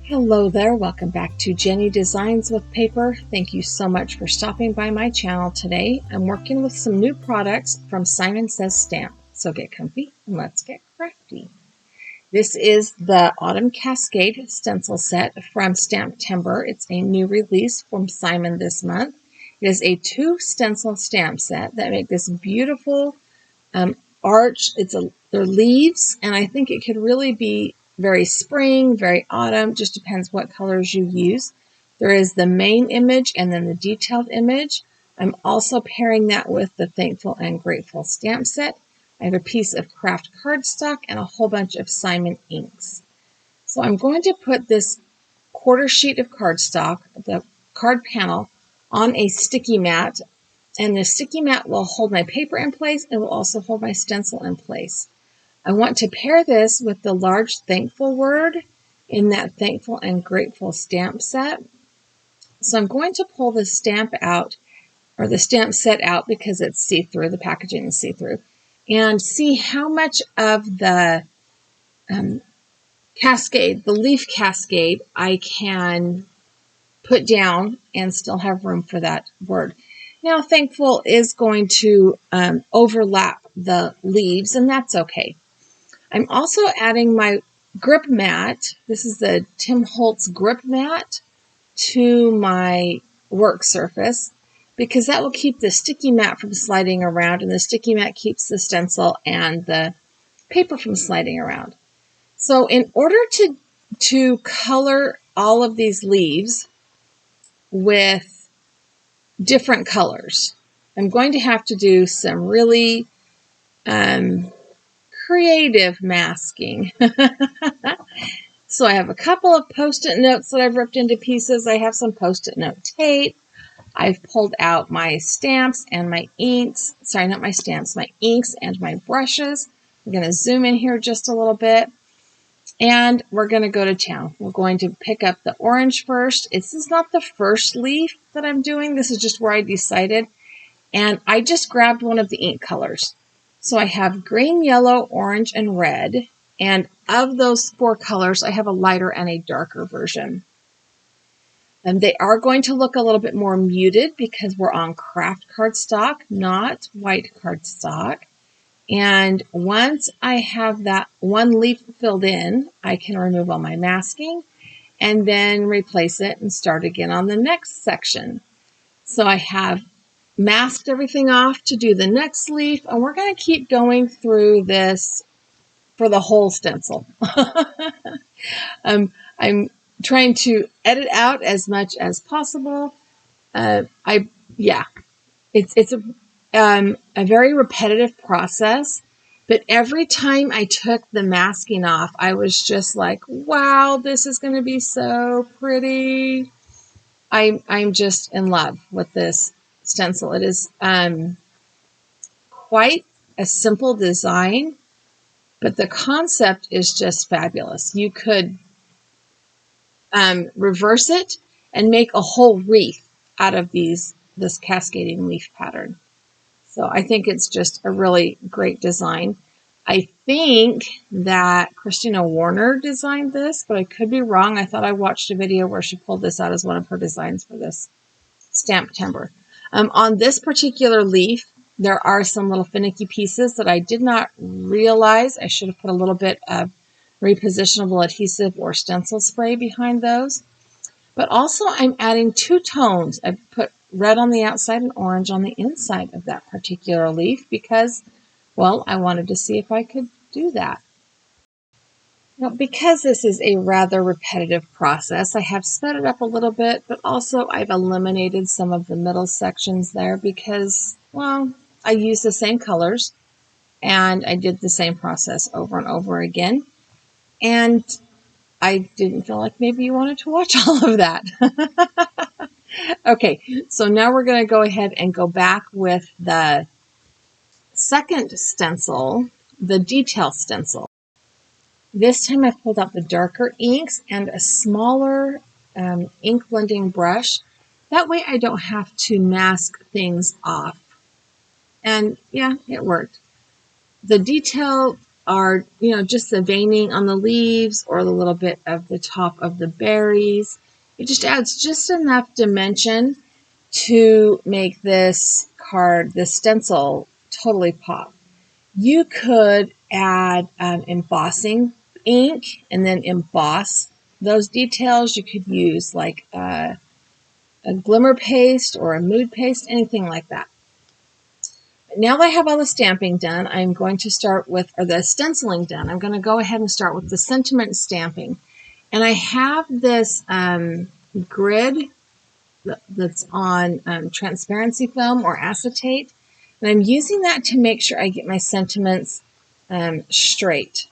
Hello there, welcome back to Jennie Designs with Paper. Thank you so much for stopping by my channel today. I'm working with some new products from Simon Says Stamp. So get comfy and let's get crafty. This is the Autumn Cascade stencil set from Stamp Timber. It's a new release from Simon this month. It is a 2 stencil stamp set that make this beautiful arch. They're leaves, and I think it could really be very spring, very autumn, just depends what colors you use. There is the main image and then the detailed image. I'm also pairing that with the Thankful and Grateful stamp set. I have a piece of craft cardstock and a whole bunch of Simon inks. So I'm going to put this quarter sheet of cardstock, the card panel, on a sticky mat, and the sticky mat will hold my paper in place and will also hold my stencil in place. I want to pair this with the large thankful word in that Thankful and Grateful stamp set. So I'm going to pull the stamp out, or the stamp set out, because it's see-through, the packaging is see-through, and see how much of the cascade, the leaf cascade, I can put down and still have room for that word. Now, thankful is going to overlap the leaves, and that's okay. I'm also adding my grip mat. This is the Tim Holtz grip mat to my work surface because that will keep the sticky mat from sliding around, and the sticky mat keeps the stencil and the paper from sliding around. So in order to color all of these leaves with different colors, I'm going to have to do some really creative masking. So I have a couple of Post-it notes that I've ripped into pieces. I have some Post-it note tape. I've pulled out my stamps and my inks. Sorry, not my stamps, my inks and my brushes. I'm going to zoom in here just a little bit. And we're going to go to town. We're going to pick up the orange first. This is not the first leaf that I'm doing. This is just where I decided. And I just grabbed one of the ink colors. So I have green, yellow, orange, and red. And of those 4 colors, I have a lighter and a darker version. And they are going to look a little bit more muted because we're on craft cardstock, not white cardstock. And once I have that one leaf filled in, I can remove all my masking and then replace it and start again on the next section. So I have masked everything off to do the next leaf, and we're going to keep going through this for the whole stencil. I'm trying to edit out as much as possible. It's a very repetitive process, but every time I took the masking off, I was just like, wow, this is going to be so pretty. I'm just in love with this stencil. It is quite a simple design, but the concept is just fabulous. You could reverse it and make a whole wreath out of this cascading leaf pattern. So I think it's just a really great design. I think that Christina Warner designed this, but I could be wrong. I thought I watched a video where she pulled this out as one of her designs for this Stamp Timber. On this particular leaf, there are some little finicky pieces that I did not realize. I should have put a little bit of repositionable adhesive or stencil spray behind those. But also I'm adding 2 tones. I've put red on the outside and orange on the inside of that particular leaf because, well, I wanted to see if I could do that. Now, because this is a rather repetitive process, I have sped it up a little bit, but also I've eliminated some of the middle sections there because, well, I used the same colors and I did the same process over and over again. And I didn't feel like maybe you wanted to watch all of that. Okay, so now we're going to go ahead and go back with the second stencil, the detail stencil. This time I pulled out the darker inks and a smaller ink blending brush. That way I don't have to mask things off. And yeah, it worked. The detail are, just the veining on the leaves or the little bit of the top of the berries. It just adds just enough dimension to make this card, this stencil, totally pop. You could add embossing ink and then emboss those details. You could use like a glimmer paste or a mood paste, anything like that. Now that I have all the stamping done, I'm going to start with, or the stenciling done, I'm going to go ahead and start with the sentiment stamping. And I have this grid that's on transparency film or acetate. And I'm using that to make sure I get my sentiments straight.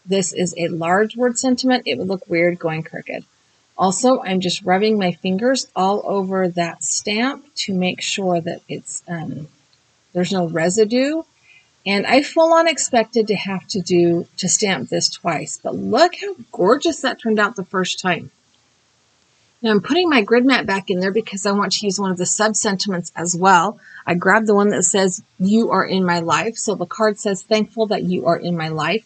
This is a large word sentiment. It would look weird going crooked. Also, I'm just rubbing my fingers all over that stamp to make sure that it's there's no residue. And I full on expected to have to stamp this twice. But look how gorgeous that turned out the first time. Now I'm putting my grid mat back in there because I want to use one of the sub-sentiments as well. I grabbed the one that says, "You are in my life." So the card says, "Thankful that you are in my life."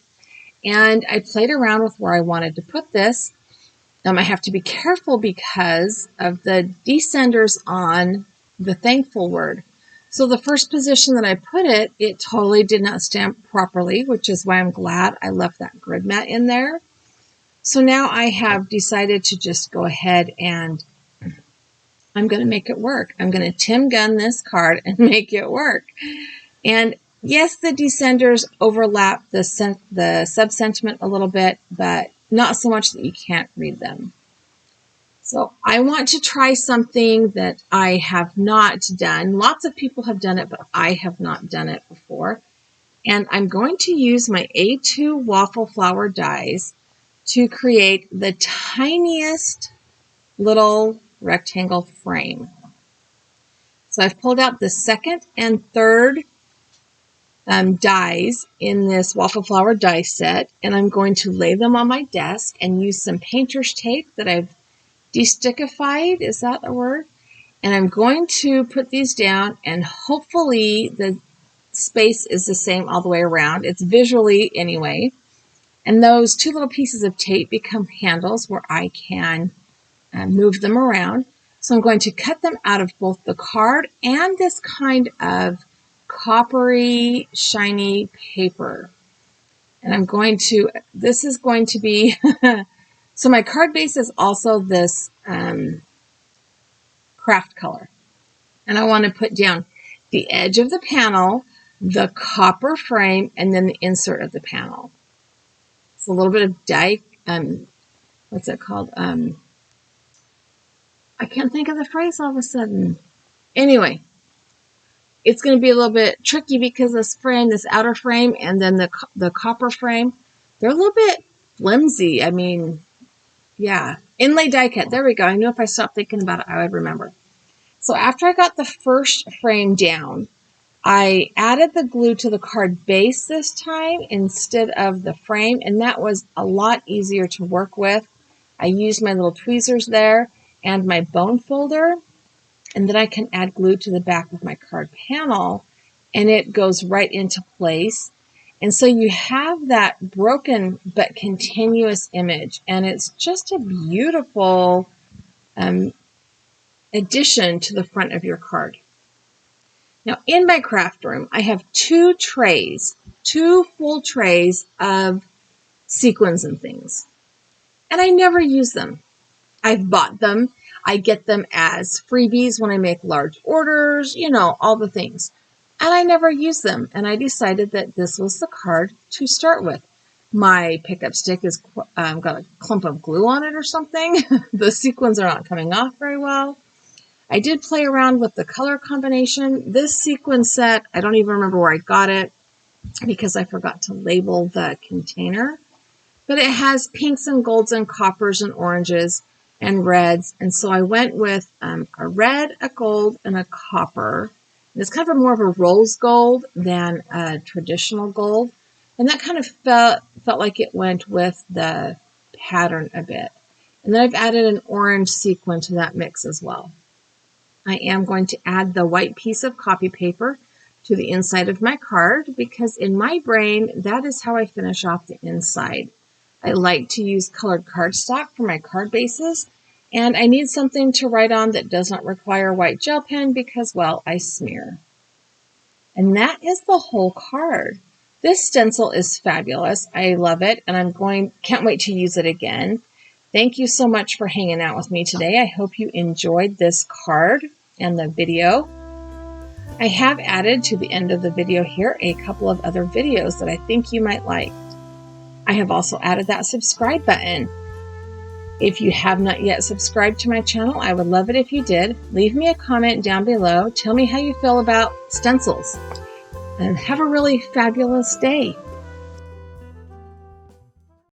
And I played around with where I wanted to put this. I have to be careful because of the descenders on the thankful word. So the first position that I put it, it totally did not stamp properly, which is why I'm glad I left that grid mat in there. So now I have decided to just go ahead and I'm going to make it work. I'm going to Tim Gun this card and make it work. And yes, the descenders overlap the sub-sentiment a little bit, but not so much that you can't read them. So I want to try something that I have not done. Lots of people have done it, but I have not done it before. And I'm going to use my A2 waffle flower dies to create the tiniest little rectangle frame. So I've pulled out the second and third dies in this waffle flower die set, and I'm going to lay them on my desk and use some painter's tape that I've destickified, is that a word? And I'm going to put these down, and hopefully the space is the same all the way around. It's visually anyway. And those two little pieces of tape become handles where I can move them around. So I'm going to cut them out of both the card and this kind of coppery, shiny paper. And I'm going to, this is going to be, so my card base is also this craft color. And I want to put down the edge of the panel, the copper frame, and then the insert of the panel. It's a little bit of die, what's it called? I can't think of the phrase all of a sudden. Anyway, it's going to be a little bit tricky because this frame, this outer frame, and then the copper frame, they're a little bit flimsy. I mean, yeah. Inlay die cut. There we go. I knew if I stopped thinking about it, I would remember. So after I got the first frame down, I added the glue to the card base this time instead of the frame, and that was a lot easier to work with. I used my little tweezers there and my bone folder, and then I can add glue to the back of my card panel, and it goes right into place. And so you have that broken but continuous image, and it's just a beautiful addition to the front of your card. Now, in my craft room, I have two full trays of sequins and things, and I never use them. I've bought them. I get them as freebies when I make large orders, you know, all the things. And I never use them. And I decided that this was the card to start with. My pickup stick has got a clump of glue on it or something. The sequins are not coming off very well. I did play around with the color combination. This sequin set, I don't even remember where I got it because I forgot to label the container. But it has pinks and golds and coppers and oranges and reds. And so I went with a red, a gold, and a copper. And it's kind of more of a rose gold than a traditional gold. And that kind of felt like it went with the pattern a bit. And then I've added an orange sequin to that mix as well. I am going to add the white piece of copy paper to the inside of my card because in my brain, that is how I finish off the inside. I like to use colored cardstock for my card bases, and I need something to write on that does not require white gel pen because, well, I smear. And that is the whole card. This stencil is fabulous. I love it, and can't wait to use it again. Thank you so much for hanging out with me today. I hope you enjoyed this card and the video. I have added to the end of the video here a couple of other videos that I think you might like. I have also added that subscribe button. If you have not yet subscribed to my channel, I would love it if you did. Leave me a comment down below. Tell me how you feel about stencils. And have a really fabulous day.